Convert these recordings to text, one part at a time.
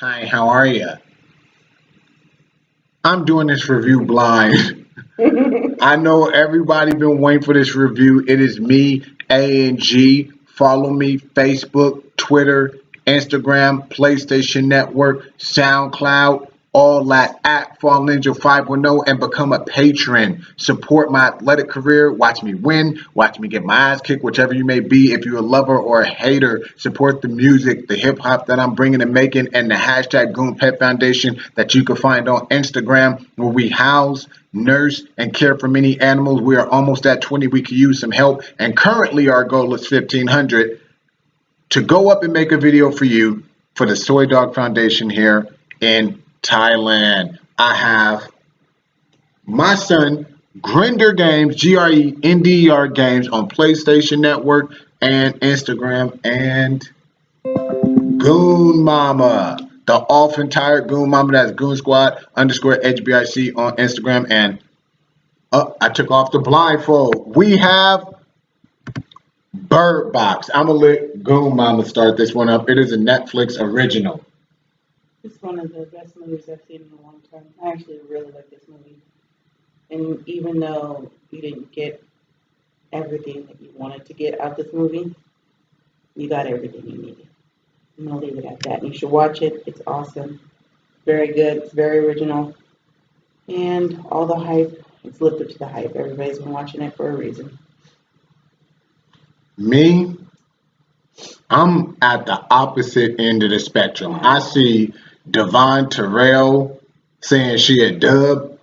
Hi, how are you? I'm doing this review blind. I know everybody been waiting for this review. It is me, A and G. Follow me Facebook, Twitter, Instagram, PlayStation Network, SoundCloud, all that at Fall Ninja 510 and become a patron. Support my athletic career. Watch me win. Watch me get my ass kicked, whichever you may be. If you're a lover or a hater, support the music, the hip hop that I'm bringing and making, and the hashtag Goon Pet Foundation that you can find on Instagram, where we house, nurse, and care for many animals. We are almost at 20. We could use some help. And currently, our goal is 1,500 to go up and make a video for you for the Soy Dog Foundation here in Thailand. I have my son, Grinder Games, Grender Games on PlayStation Network and Instagram, and Goon Mama, the often tired Goon Mama. That's Goon Squad underscore HBIC on Instagram. And I took off the blindfold. We have Bird Box. I'm gonna let Goon Mama start this one up. It is a Netflix original. It's one of the best movies I've seen in a long time. I actually really like this movie. And even though you didn't get everything that you wanted to get out this movie, you got everything you needed. I'm going to leave it at that. You should watch it. It's awesome. Very good. It's very original. And all the hype, it's lived up to the hype. Everybody's been watching it for a reason. Me, I'm at the opposite end of the spectrum. I see Devon Terrell saying she a dub,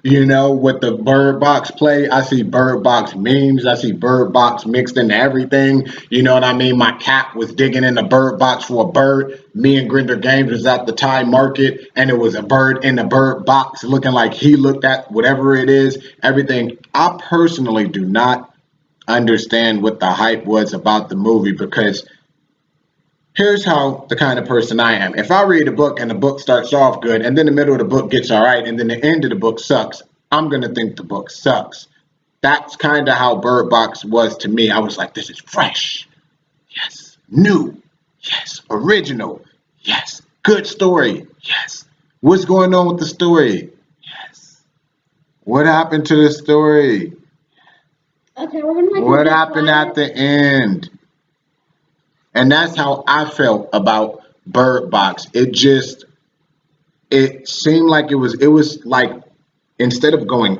with the Bird Box play. I see Bird Box memes. I see Bird Box mixed into everything. You know what I mean? My cat was digging in the Bird Box for a bird. Me and Grinder Games was at the Thai market, and it was a bird in the Bird Box looking like he looked at whatever it is, everything. I personally do not understand what the hype was about the movie, because here's how the kind of person I am. If I read a book and the book starts off good and then the middle of the book gets all right and then the end of the book sucks, I'm going to think the book sucks. That's kind of how Bird Box was to me. I was like, this is fresh. Yes. New. Yes. Original. Yes. Good story. Yes. What's going on with the story? Yes. What happened to the story? Okay, we're gonna What happened at the end? And that's how I felt about Bird Box. It seemed like it was like, instead of going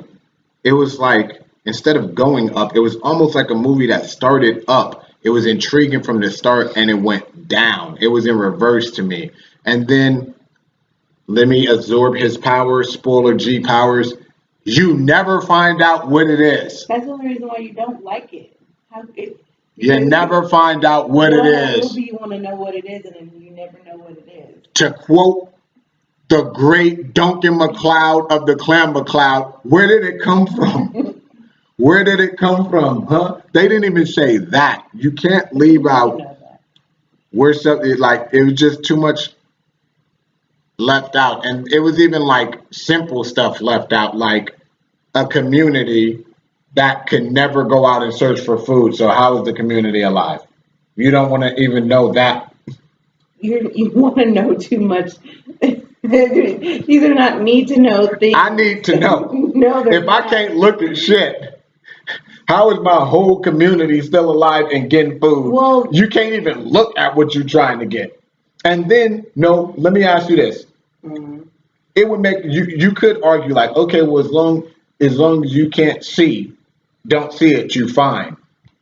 up, it was almost like a movie that started up. It was intriguing from the start and it went down. It was in reverse to me. And then let me absorb his powers, spoiler G powers. You never find out what it is. That's the only reason why you don't like it. You never find out what it is. You want to know what it is, and then you never know what it is. To quote the great Duncan MacLeod of the Clan MacLeod, where did it come from? Where did it come from? Huh? They didn't even say that. You can't leave out where something, like, it was just too much left out. And it was even like simple stuff left out, like a community that can never go out and search for food. So how is the community alive? You don't want to even know that. You want to know too much. These are not need to know things. I need to know. No, if not. I can't look at shit, how is my whole community still alive and getting food? Well, you can't even look at what you're trying to get. And then, no, let me ask you this. Mm-hmm. It would make you could argue like, okay, well, as long as you can't see, don't see it, you fine.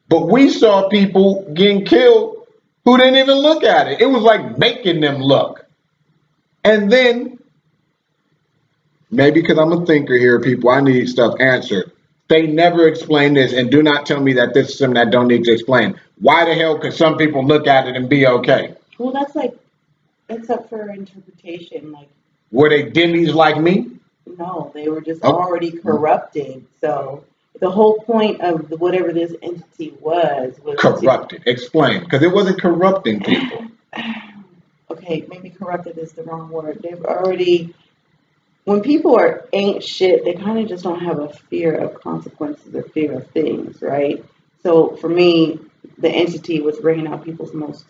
But we saw people getting killed who didn't even look at it. It was like making them look. And then, maybe because I'm a thinker here, people, I need stuff answered. They never explain this, and do not tell me that this is something that don't need to explain. Why the hell could some people look at it and be okay? Well, that's up for interpretation. Like, were they dimmies like me? No, they were just already corrupted. So the whole point of whatever this entity was corrupted. Explain, because it wasn't corrupting people. Okay, maybe corrupted is the wrong word. They've already, when people ain't shit, they kind of just don't have a fear of consequences or fear of things, right? So for me, the entity was bringing out people's most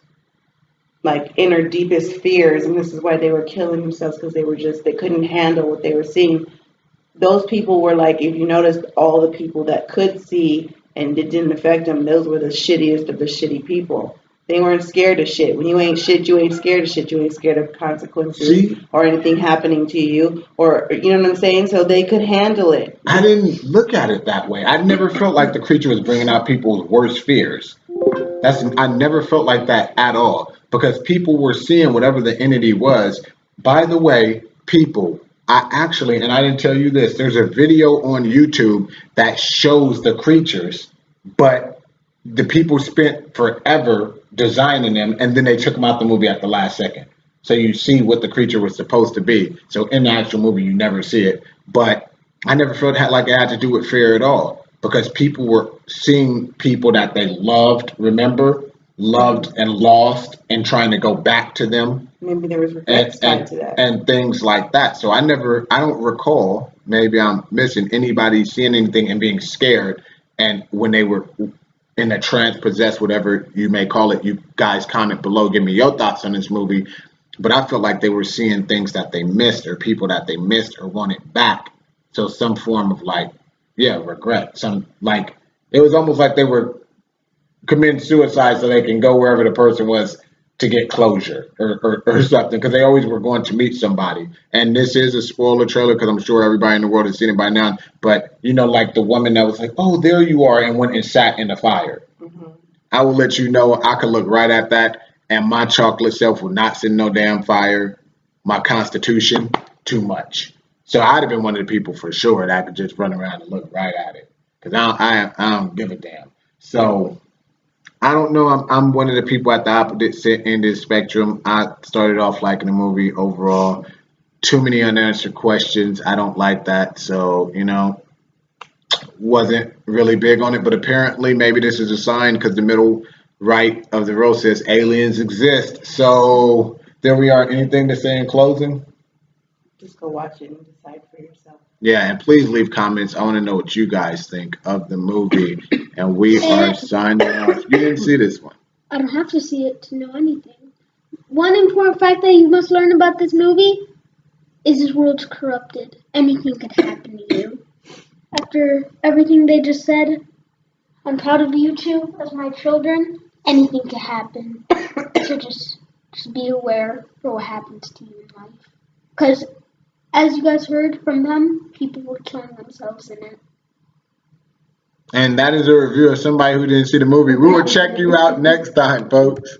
like inner deepest fears, and this is why they were killing themselves, because they couldn't handle what they were seeing. Those people were like, if you noticed, all the people that could see and it didn't affect them, those were the shittiest of the shitty people. They weren't scared of shit. When you ain't shit, you ain't scared of shit. You ain't scared of consequences or anything happening to you, or you know what I'm saying. So they could handle it. I didn't look at it that way. I never felt like the creature was bringing out people's worst fears. I never felt like that at all, because people were seeing whatever the entity was. By the way, people, and I didn't tell you this, there's a video on YouTube that shows the creatures, but the people spent forever designing them, and then they took them out the movie at the last second. So you see what the creature was supposed to be. So in the actual movie, you never see it. But I never felt like it had to do with fear at all, because people were seeing people that they loved, loved and lost, and trying to go back to them. Maybe there was regrets tied to that. And things like that. So I don't recall, maybe I'm missing, anybody seeing anything and being scared. And when they were in a trance, possessed, whatever you may call it, you guys comment below, give me your thoughts on this movie. But I felt like they were seeing things that they missed, or people that they missed or wanted back. So some form of regret. It was almost like they were committing suicide so they can go wherever the person was to get closure or something, because they always were going to meet somebody. And this is a spoiler trailer, because I'm sure everybody in the world has seen it by now. But like the woman that was like, "Oh, there you are," and went and sat in the fire. Mm-hmm. I will let you know, I could look right at that, and my chocolate self will not sit in no damn fire. My constitution, too much. So I'd have been one of the people for sure that could just run around and look right at it, because I don't give a damn. So I don't know. I'm one of the people at the opposite end of the spectrum. I started off liking the movie overall. Too many unanswered questions. I don't like that. So, wasn't really big on it. But apparently maybe this is a sign, because the middle right of the row says aliens exist. So there we are. Anything to say in closing? Just go watch it and decide for yourself. Yeah, and please leave comments. I want to know what you guys think of the movie. And we are signing off. You didn't see this one. I don't have to see it to know anything. One important fact that you must learn about this movie is this world's corrupted. Anything could happen to you. After everything they just said, I'm proud of you two as my children. Anything could happen. So just be aware for what happens to you in life. Because, as you guys heard from them, people were killing themselves in it. And that is a review of somebody who didn't see the movie. We will check you out next time, folks.